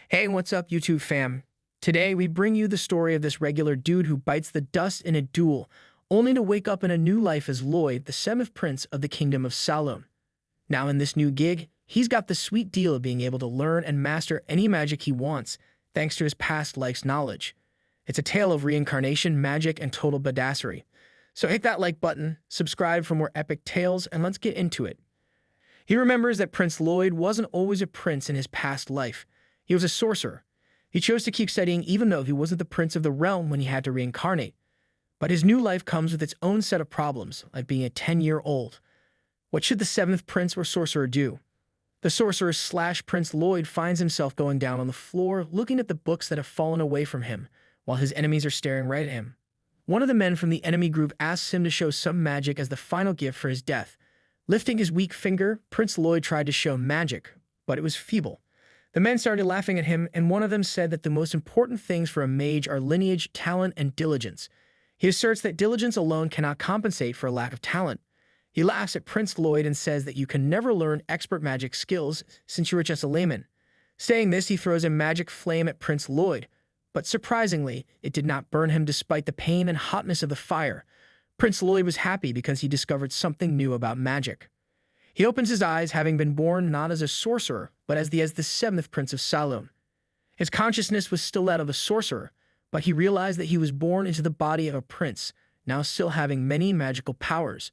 Hey, what's up, YouTube fam? Today, we bring you the story of this regular dude who bites the dust in a duel, only to wake up in a new life as Lloyd, the seventh prince of the kingdom of Salome. Now, in this new gig, he's got the sweet deal of being able to learn and master any magic he wants, thanks to his past life's knowledge. It's a tale of reincarnation, magic, and total badassery. So hit that like button, subscribe for more epic tales, and let's get into it. He remembers that Prince Lloyd wasn't always a prince in his past life. He was a sorcerer. He chose to keep studying even though he wasn't the prince of the realm when he had to reincarnate. But his new life comes with its own set of problems, like being a 10-year-old. What should the seventh prince or sorcerer do? The sorcerer/Prince Lloyd finds himself going down on the floor, looking at the books that have fallen away from him, while his enemies are staring right at him. One of the men from the enemy group asks him to show some magic as the final gift for his death. Lifting his weak finger, Prince Lloyd tried to show magic, but it was feeble. The men started laughing at him, and one of them said that the most important things for a mage are lineage, talent, and diligence. He asserts that diligence alone cannot compensate for a lack of talent. He laughs at Prince Lloyd and says that you can never learn expert magic skills since you are just a layman. Saying this, he throws a magic flame at Prince Lloyd, but surprisingly, it did not burn him despite the pain and hotness of the fire. Prince Lloyd was happy because he discovered something new about magic. He opens his eyes, having been born not as a sorcerer, but as the seventh prince of Salome. His consciousness was still that of a sorcerer, but he realized that he was born into the body of a prince, now still having many magical powers.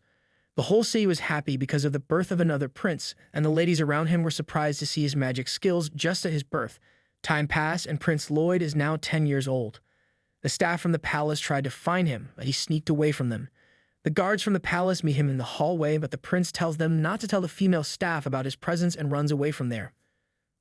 The whole city was happy because of the birth of another prince, and the ladies around him were surprised to see his magic skills just at his birth. Time passed, and Prince Lloyd is now 10 years old. The staff from the palace tried to find him, but he sneaked away from them. The guards from the palace meet him in the hallway, but the prince tells them not to tell the female staff about his presence and runs away from there.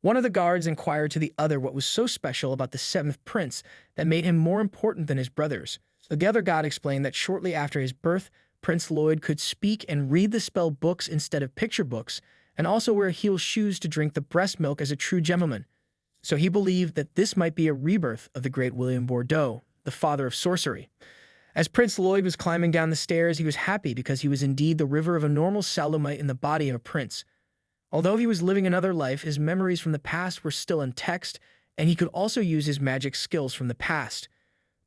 One of the guards inquired to the other what was so special about the seventh prince that made him more important than his brothers. The other god explained that shortly after his birth, Prince Lloyd could speak and read the spell books instead of picture books, and also wear heel shoes to drink the breast milk as a true gentleman. So he believed that this might be a rebirth of the great William Bordeaux, the father of sorcery. As Prince Lloyd was climbing down the stairs, he was happy because he was indeed the river of a normal Salomite in the body of a prince. Although he was living another life, his memories from the past were still in text, and he could also use his magic skills from the past.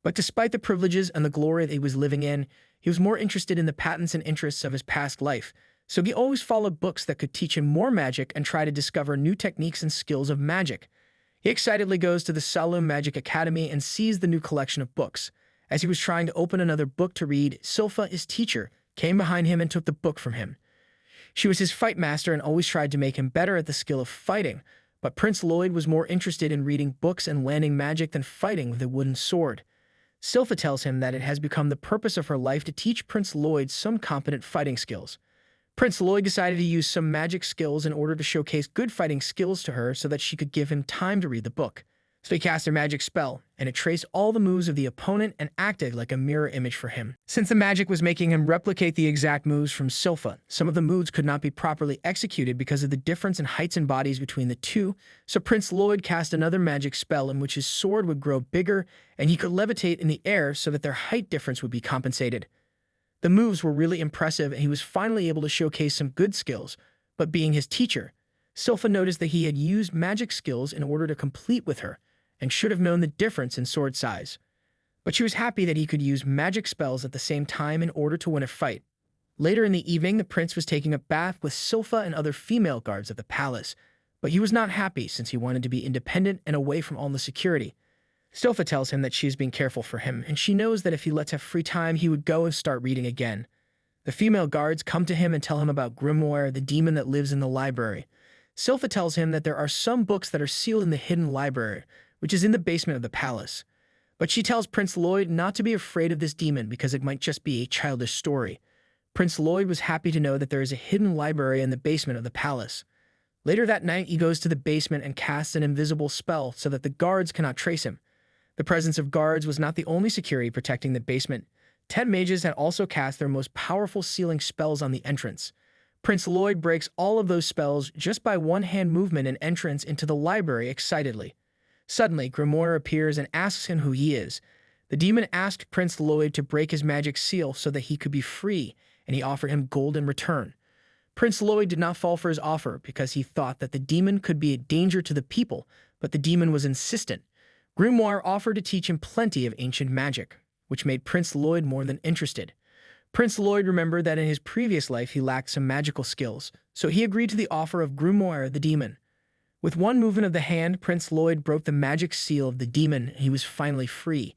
But despite the privileges and the glory that he was living in, he was more interested in the patents and interests of his past life, so he always followed books that could teach him more magic and try to discover new techniques and skills of magic. He excitedly goes to the Salome Magic Academy and sees the new collection of books. As he was trying to open another book to read, Silpha, his teacher, came behind him and took the book from him. She was his fight master and always tried to make him better at the skill of fighting, but Prince Lloyd was more interested in reading books and landing magic than fighting with a wooden sword. Silpha tells him that it has become the purpose of her life to teach Prince Lloyd some competent fighting skills. Prince Lloyd decided to use some magic skills in order to showcase good fighting skills to her so that she could give him time to read the book. So he cast a magic spell, and it traced all the moves of the opponent and acted like a mirror image for him. Since the magic was making him replicate the exact moves from Silpha, some of the moves could not be properly executed because of the difference in heights and bodies between the two, so Prince Lloyd cast another magic spell in which his sword would grow bigger and he could levitate in the air so that their height difference would be compensated. The moves were really impressive, and he was finally able to showcase some good skills, but being his teacher, Silpha noticed that he had used magic skills in order to compete with her, and should have known the difference in sword size. But she was happy that he could use magic spells at the same time in order to win a fight. Later in the evening, the prince was taking a bath with Silpha and other female guards of the palace, but he was not happy since he wanted to be independent and away from all the security. Silpha tells him that she is being careful for him, and she knows that if he lets have free time, he would go and start reading again. The female guards come to him and tell him about Grimoire, the demon that lives in the library. Silpha tells him that there are some books that are sealed in the hidden library, which is in the basement of the palace. But she tells Prince Lloyd not to be afraid of this demon because it might just be a childish story. Prince Lloyd was happy to know that there is a hidden library in the basement of the palace. Later that night, he goes to the basement and casts an invisible spell so that the guards cannot trace him. The presence of guards was not the only security protecting the basement. 10 mages had also cast their most powerful sealing spells on the entrance. Prince Lloyd breaks all of those spells just by one-hand movement and entrance into the library excitedly. Suddenly, Grimoire appears and asks him who he is. The demon asked Prince Lloyd to break his magic seal so that he could be free, and he offered him gold in return. Prince Lloyd did not fall for his offer because he thought that the demon could be a danger to the people, but the demon was insistent. Grimoire offered to teach him plenty of ancient magic, which made Prince Lloyd more than interested. Prince Lloyd remembered that in his previous life he lacked some magical skills, so he agreed to the offer of Grimoire the demon. With one movement of the hand, Prince Lloyd broke the magic seal of the demon and he was finally free.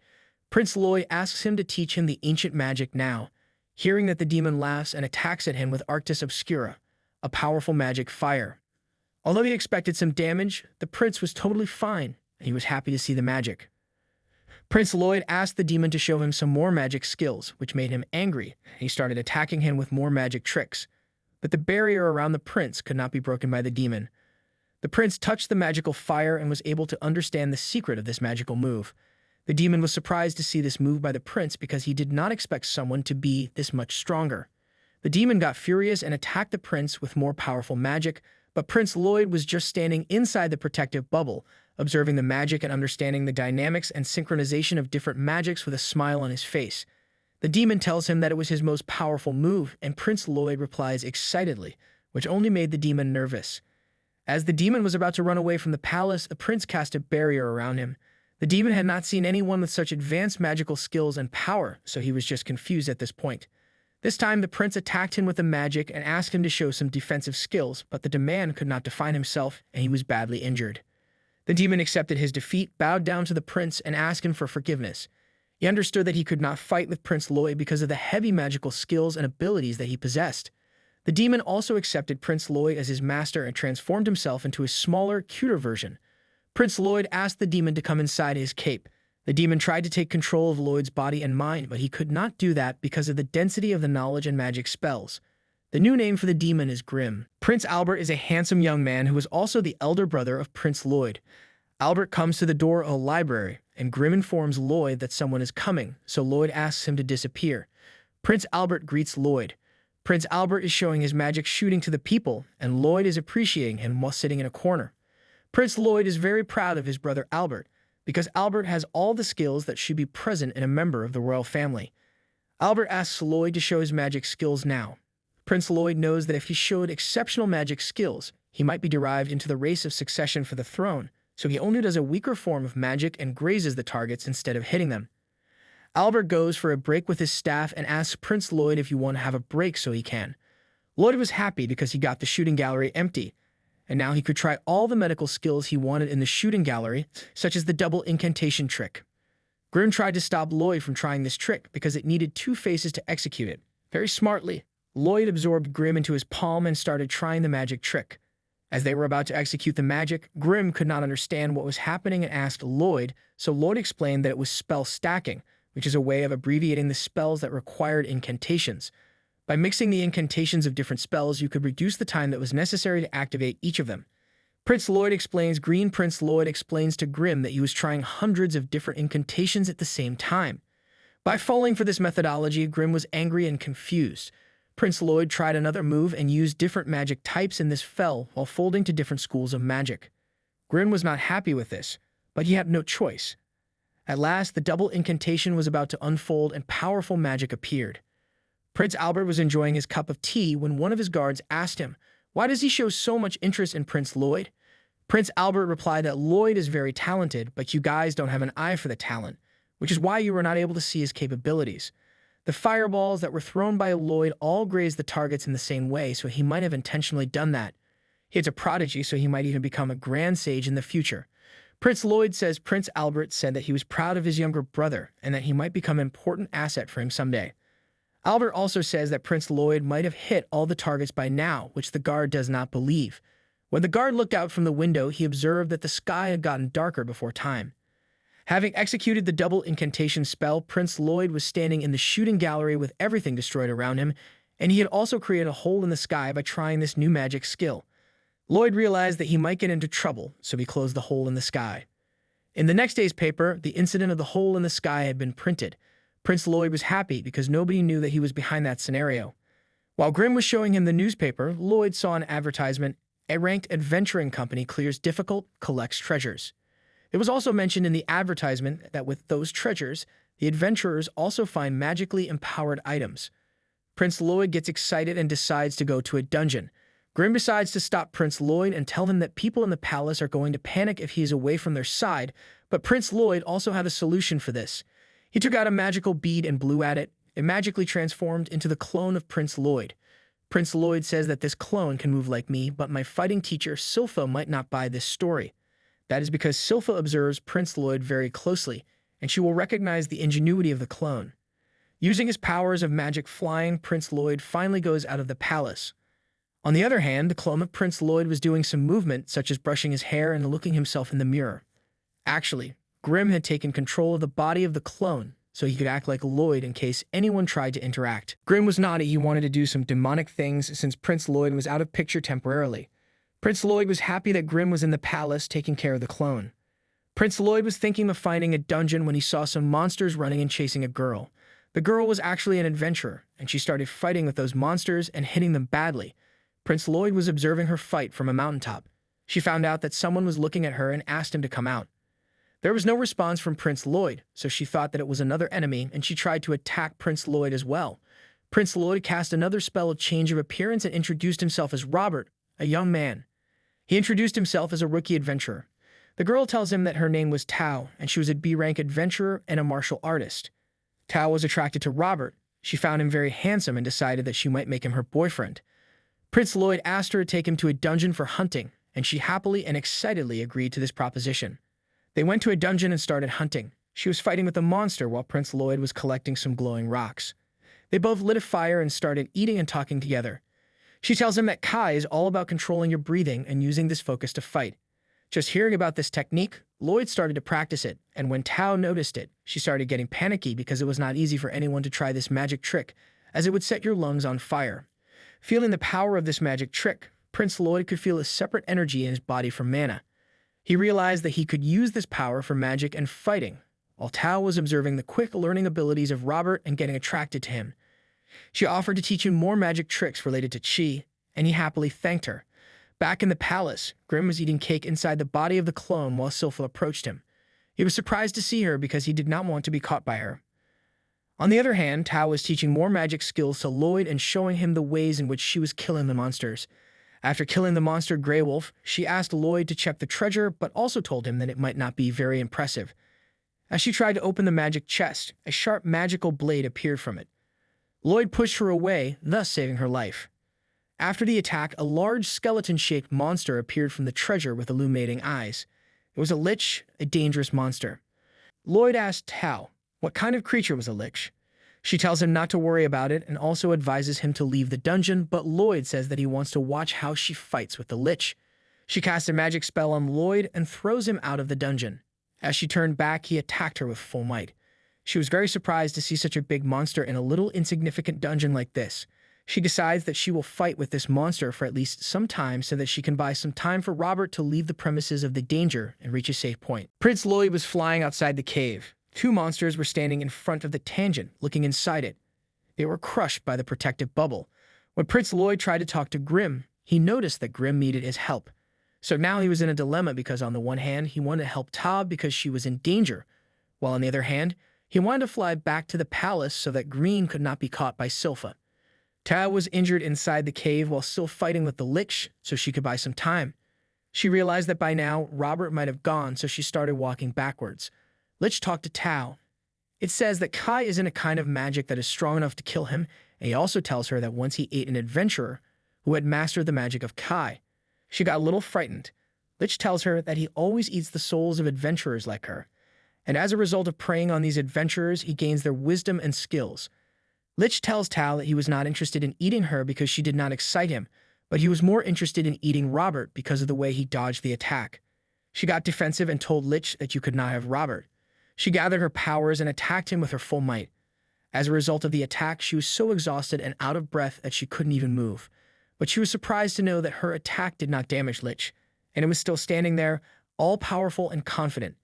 Prince Lloyd asks him to teach him the ancient magic now. Hearing that, the demon laughs and attacks at him with Arctis Obscura, a powerful magic fire. Although he expected some damage, the prince was totally fine, and he was happy to see the magic. Prince Lloyd asked the demon to show him some more magic skills, which made him angry, and he started attacking him with more magic tricks. But the barrier around the prince could not be broken by the demon. The prince touched the magical fire and was able to understand the secret of this magical move. The demon was surprised to see this move by the prince because he did not expect someone to be this much stronger. The demon got furious and attacked the prince with more powerful magic, but Prince Lloyd was just standing inside the protective bubble, observing the magic and understanding the dynamics and synchronization of different magics with a smile on his face. The demon tells him that it was his most powerful move, and Prince Lloyd replies excitedly, which only made the demon nervous. As the demon was about to run away from the palace, the prince cast a barrier around him. The demon had not seen anyone with such advanced magical skills and power, so he was just confused at this point. This time, the prince attacked him with the magic and asked him to show some defensive skills, but the demand could not define himself, and he was badly injured. The demon accepted his defeat, bowed down to the prince, and asked him for forgiveness. He understood that he could not fight with Prince Lloyd because of the heavy magical skills and abilities that he possessed. The demon also accepted Prince Lloyd as his master and transformed himself into a smaller, cuter version. Prince Lloyd asked the demon to come inside his cape. The demon tried to take control of Lloyd's body and mind, but he could not do that because of the density of the knowledge and magic spells. The new name for the demon is Grim. Prince Albert is a handsome young man who is also the elder brother of Prince Lloyd. Albert comes to the door of a library, and Grim informs Lloyd that someone is coming, so Lloyd asks him to disappear. Prince Albert greets Lloyd. Prince Albert is showing his magic shooting to the people, and Lloyd is appreciating him while sitting in a corner. Prince Lloyd is very proud of his brother Albert, because Albert has all the skills that should be present in a member of the royal family. Albert asks Lloyd to show his magic skills now. Prince Lloyd knows that if he showed exceptional magic skills, he might be derived into the race of succession for the throne, so he only does a weaker form of magic and grazes the targets instead of hitting them. Albert goes for a break with his staff and asks Prince Lloyd if he want to have a break so he can. Lloyd was happy because he got the shooting gallery empty, and now he could try all the medical skills he wanted in the shooting gallery, such as the double incantation trick. Grim tried to stop Lloyd from trying this trick because it needed 2 faces to execute it. Very smartly, Lloyd absorbed Grim into his palm and started trying the magic trick. As they were about to execute the magic, Grim could not understand what was happening and asked Lloyd, so Lloyd explained that it was spell stacking, which is a way of abbreviating the spells that required incantations. By mixing the incantations of different spells, you could reduce the time that was necessary to activate each of them. Prince Lloyd explains to Grim that he was trying hundreds of different incantations at the same time. By falling for this methodology, Grim was angry and confused. Prince Lloyd tried another move and used different magic types, and this fell while folding to different schools of magic. Grim was not happy with this, but he had no choice. At last, the double incantation was about to unfold and powerful magic appeared. Prince Albert was enjoying his cup of tea when one of his guards asked him, "Why does he show so much interest in Prince Lloyd?" Prince Albert replied that Lloyd is very talented, but you guys don't have an eye for the talent, which is why you were not able to see his capabilities. The fireballs that were thrown by Lloyd all grazed the targets in the same way, so he might have intentionally done that. He is a prodigy, so he might even become a grand sage in the future. Prince Lloyd says Prince Albert said that he was proud of his younger brother and that he might become an important asset for him someday. Albert also says that Prince Lloyd might have hit all the targets by now, which the guard does not believe. When the guard looked out from the window, he observed that the sky had gotten darker before time. Having executed the double incantation spell, Prince Lloyd was standing in the shooting gallery with everything destroyed around him, and he had also created a hole in the sky by trying this new magic skill. Lloyd realized that he might get into trouble, so he closed the hole in the sky. In the next day's paper, the incident of the hole in the sky had been printed. Prince Lloyd was happy because nobody knew that he was behind that scenario. While Grim was showing him the newspaper, Lloyd saw an advertisement: a ranked adventuring company clears difficult, collects treasures. It was also mentioned in the advertisement that with those treasures, the adventurers also find magically empowered items. Prince Lloyd gets excited and decides to go to a dungeon. Grimm decides to stop Prince Lloyd and tell him that people in the palace are going to panic if he is away from their side, but Prince Lloyd also had a solution for this. He took out a magical bead and blew at it. It magically transformed into the clone of Prince Lloyd. Prince Lloyd says that this clone can move like me, but my fighting teacher, Silpha, might not buy this story. That is because Silpha observes Prince Lloyd very closely, and she will recognize the ingenuity of the clone. Using his powers of magic flying, Prince Lloyd finally goes out of the palace. On the other hand, the clone of Prince Lloyd was doing some movement, such as brushing his hair and looking himself in the mirror. Actually, Grimm had taken control of the body of the clone, so he could act like Lloyd in case anyone tried to interact. Grimm was naughty. He wanted to do some demonic things since Prince Lloyd was out of picture temporarily. Prince Lloyd was happy that Grimm was in the palace taking care of the clone. Prince Lloyd was thinking of finding a dungeon when he saw some monsters running and chasing a girl. The girl was actually an adventurer, and she started fighting with those monsters and hitting them badly. Prince Lloyd was observing her fight from a mountaintop. She found out that someone was looking at her and asked him to come out. There was no response from Prince Lloyd, so she thought that it was another enemy, and she tried to attack Prince Lloyd as well. Prince Lloyd cast another spell of change of appearance and introduced himself as Robert, a young man. He introduced himself as a rookie adventurer. The girl tells him that her name was Tao, and she was a B-rank adventurer and a martial artist. Tao was attracted to Robert. She found him very handsome and decided that she might make him her boyfriend. Prince Lloyd asked her to take him to a dungeon for hunting, and she happily and excitedly agreed to this proposition. They went to a dungeon and started hunting. She was fighting with a monster while Prince Lloyd was collecting some glowing rocks. They both lit a fire and started eating and talking together. She tells him that Kai is all about controlling your breathing and using this focus to fight. Just hearing about this technique, Lloyd started to practice it, and when Tao noticed it, she started getting panicky because it was not easy for anyone to try this magic trick, as it would set your lungs on fire. Feeling the power of this magic trick, Prince Lloyd could feel a separate energy in his body from mana. He realized that he could use this power for magic and fighting, while Tao was observing the quick learning abilities of Robert and getting attracted to him. She offered to teach him more magic tricks related to Qi, and he happily thanked her. Back in the palace, Grimm was eating cake inside the body of the clone while Silpha approached him. He was surprised to see her because he did not want to be caught by her. On the other hand, Tao was teaching more magic skills to Lloyd and showing him the ways in which she was killing the monsters. After killing the monster Grey Wolf, she asked Lloyd to check the treasure, but also told him that it might not be very impressive. As she tried to open the magic chest, a sharp magical blade appeared from it. Lloyd pushed her away, thus saving her life. After the attack, a large skeleton-shaped monster appeared from the treasure with illuminating eyes. It was a lich, a dangerous monster. Lloyd asked Tao what kind of creature was a lich. She tells him not to worry about it and also advises him to leave the dungeon, but Lloyd says that he wants to watch how she fights with the lich. She casts a magic spell on Lloyd and throws him out of the dungeon. As she turned back, he attacked her with full might. She was very surprised to see such a big monster in a little insignificant dungeon like this. She decides that she will fight with this monster for at least some time so that she can buy some time for Robert to leave the premises of the danger and reach a safe point. Prince Lloyd was flying outside the cave. Two monsters were standing in front of the tangent, looking inside it. They were crushed by the protective bubble. When Prince Lloyd tried to talk to Grimm, he noticed that Grimm needed his help. So now he was in a dilemma because on the one hand, he wanted to help Tab because she was in danger, while on the other hand, he wanted to fly back to the palace so that Green could not be caught by Silpha. Tab was injured inside the cave while still fighting with the lich, so she could buy some time. She realized that by now, Robert might have gone, so she started walking backwards. Lich talked to Tao. It says that Kai isn't a kind of magic that is strong enough to kill him, and he also tells her that once he ate an adventurer who had mastered the magic of Kai. She got a little frightened. Lich tells her that he always eats the souls of adventurers like her, and as a result of preying on these adventurers, he gains their wisdom and skills. Lich tells Tao that he was not interested in eating her because she did not excite him, but he was more interested in eating Robert because of the way he dodged the attack. She got defensive and told Lich that you could not have Robert. She gathered her powers and attacked him with her full might. As a result of the attack, she was so exhausted and out of breath that she couldn't even move. But she was surprised to know that her attack did not damage Lich, and it was still standing there, all-powerful and confident.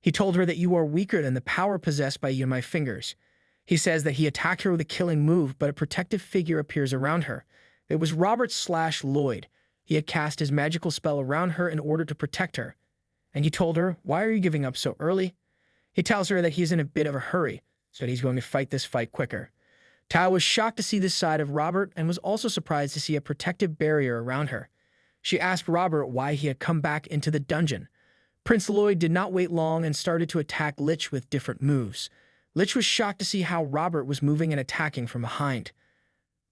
He told her that you are weaker than the power possessed by you and my fingers. He says that he attacked her with a killing move, but a protective figure appears around her. It was Robert/Lloyd. He had cast his magical spell around her in order to protect her. And he told her, "Why are you giving up so early?" He tells her that he's in a bit of a hurry, so that he's going to fight this fight quicker. Tao was shocked to see this side of Robert and was also surprised to see a protective barrier around her. She asked Robert why he had come back into the dungeon. Prince Lloyd did not wait long and started to attack Lich with different moves. Lich was shocked to see how Robert was moving and attacking from behind.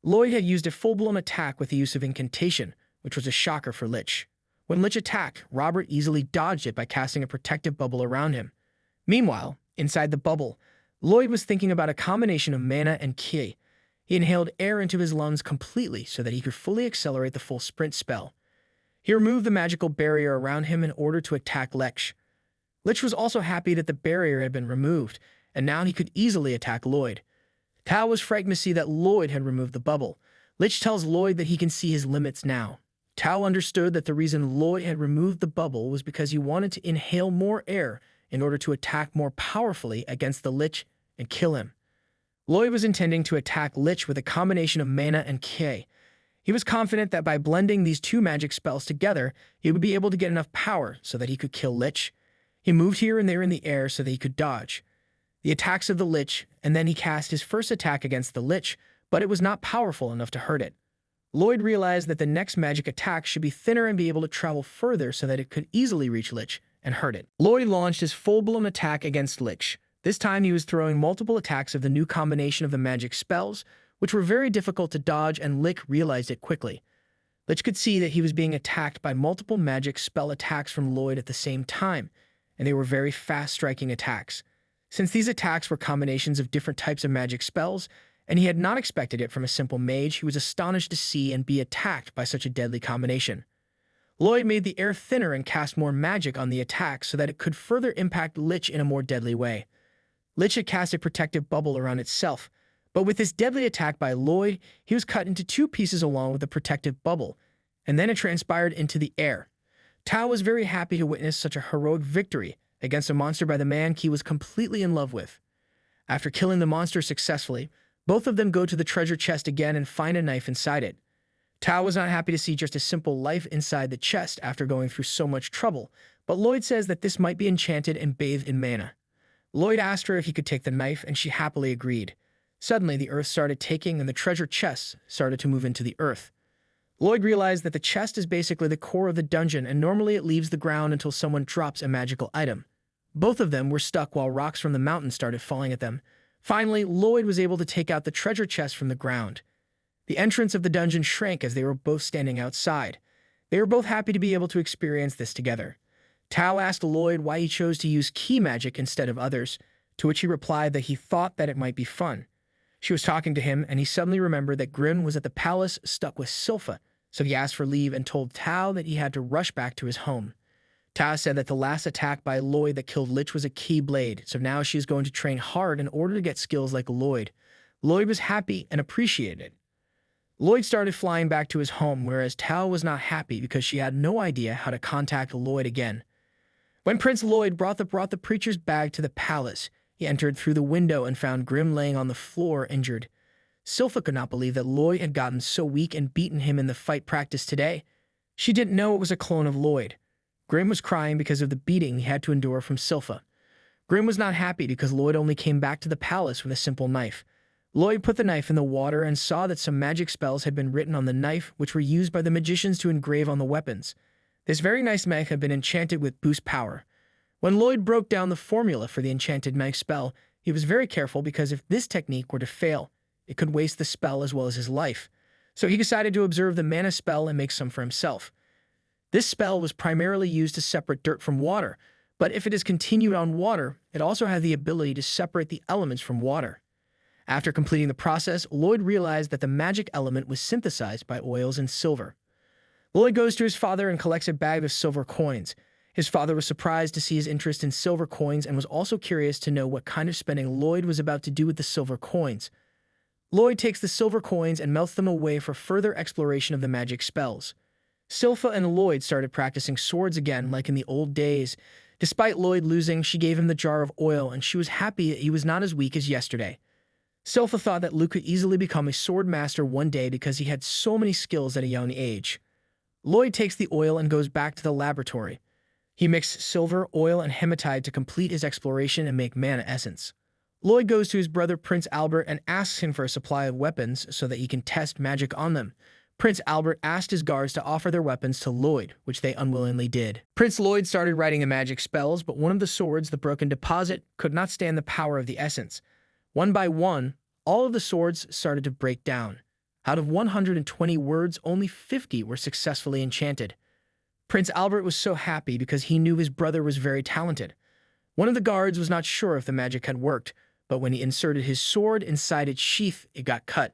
Lloyd had used a full-blown attack with the use of Incantation, which was a shocker for Lich. When Lich attacked, Robert easily dodged it by casting a protective bubble around him. Meanwhile, inside the bubble, Lloyd was thinking about a combination of mana and ki. He inhaled air into his lungs completely so that he could fully accelerate the full sprint spell. He removed the magical barrier around him in order to attack Lich. Lich was also happy that the barrier had been removed, and now he could easily attack Lloyd. Tao was frightened to see that Lloyd had removed the bubble. Lich tells Lloyd that he can see his limits now. Tao understood that the reason Lloyd had removed the bubble was because he wanted to inhale more air in order to attack more powerfully against the Lich and kill him. Lloyd was intending to attack Lich with a combination of mana and ki. He was confident that by blending these two magic spells together, he would be able to get enough power so that he could kill Lich. He moved here and there in the air so that he could dodge the attacks of the Lich, and then he cast his first attack against the Lich, but it was not powerful enough to hurt it. Lloyd realized that the next magic attack should be thinner and be able to travel further so that it could easily reach Lich and hurt it. Lloyd launched his full-blown attack against Lich. This time he was throwing multiple attacks of the new combination of the magic spells, which were very difficult to dodge, and Lich realized it quickly. Lich could see that he was being attacked by multiple magic spell attacks from Lloyd at the same time, and they were very fast-striking attacks. Since these attacks were combinations of different types of magic spells, and he had not expected it from a simple mage, he was astonished to see and be attacked by such a deadly combination. Lloyd made the air thinner and cast more magic on the attack so that it could further impact Lich in a more deadly way. Lich had cast a protective bubble around itself, but with this deadly attack by Lloyd, he was cut into two pieces along with the protective bubble, and then it transpired into the air. Tao was very happy to witness such a heroic victory against a monster by the man he was completely in love with. After killing the monster successfully, both of them go to the treasure chest again and find a knife inside it. Tao was not happy to see just a simple life inside the chest after going through so much trouble, but Lloyd says that this might be enchanted and bathed in mana. Lloyd asked her if he could take the knife, and she happily agreed. Suddenly, the earth started taking, and the treasure chest started to move into the earth. Lloyd realized that the chest is basically the core of the dungeon, and normally it leaves the ground until someone drops a magical item. Both of them were stuck while rocks from the mountain started falling at them. Finally, Lloyd was able to take out the treasure chest from the ground. The entrance of the dungeon shrank as they were both standing outside. They were both happy to be able to experience this together. Tao asked Lloyd why he chose to use key magic instead of others, to which he replied that he thought that it might be fun. She was talking to him, and he suddenly remembered that Grim was at the palace stuck with Silpha, so he asked for leave and told Tao that he had to rush back to his home. Tao said that the last attack by Lloyd that killed Lich was a key blade, so now she is going to train hard in order to get skills like Lloyd. Lloyd was happy and appreciated it. Lloyd started flying back to his home, whereas Tao was not happy because she had no idea how to contact Lloyd again. When Prince Lloyd brought the preacher's bag to the palace, he entered through the window and found Grim laying on the floor injured. Silpha could not believe that Lloyd had gotten so weak and beaten him in the fight practice today. She didn't know it was a clone of Lloyd. Grim was crying because of the beating he had to endure from Silpha. Grim was not happy because Lloyd only came back to the palace with a simple knife. Lloyd put the knife in the water and saw that some magic spells had been written on the knife, which were used by the magicians to engrave on the weapons. This very nice knife had been enchanted with boost power. When Lloyd broke down the formula for the enchanted knife spell, he was very careful because if this technique were to fail, it could waste the spell as well as his life. So he decided to observe the mana spell and make some for himself. This spell was primarily used to separate dirt from water, but if it is continued on water, it also had the ability to separate the elements from water. After completing the process, Lloyd realized that the magic element was synthesized by oils and silver. Lloyd goes to his father and collects a bag of silver coins. His father was surprised to see his interest in silver coins and was also curious to know what kind of spending Lloyd was about to do with the silver coins. Lloyd takes the silver coins and melts them away for further exploration of the magic spells. Silpha and Lloyd started practicing swords again like in the old days. Despite Lloyd losing, she gave him the jar of oil, and she was happy that he was not as weak as yesterday. Silpha thought that Luke could easily become a sword master one day because he had so many skills at a young age. Lloyd takes the oil and goes back to the laboratory. He mixed silver, oil, and hematite to complete his exploration and make mana essence. Lloyd goes to his brother Prince Albert and asks him for a supply of weapons so that he can test magic on them. Prince Albert asked his guards to offer their weapons to Lloyd, which they unwillingly did. Prince Lloyd started writing the magic spells, but one of the swords, the Broken Deposit, could not stand the power of the essence. One by one, all of the swords started to break down. Out of 120 words, only 50 were successfully enchanted. Prince Albert was so happy because he knew his brother was very talented. One of the guards was not sure if the magic had worked, but when he inserted his sword inside its sheath, it got cut.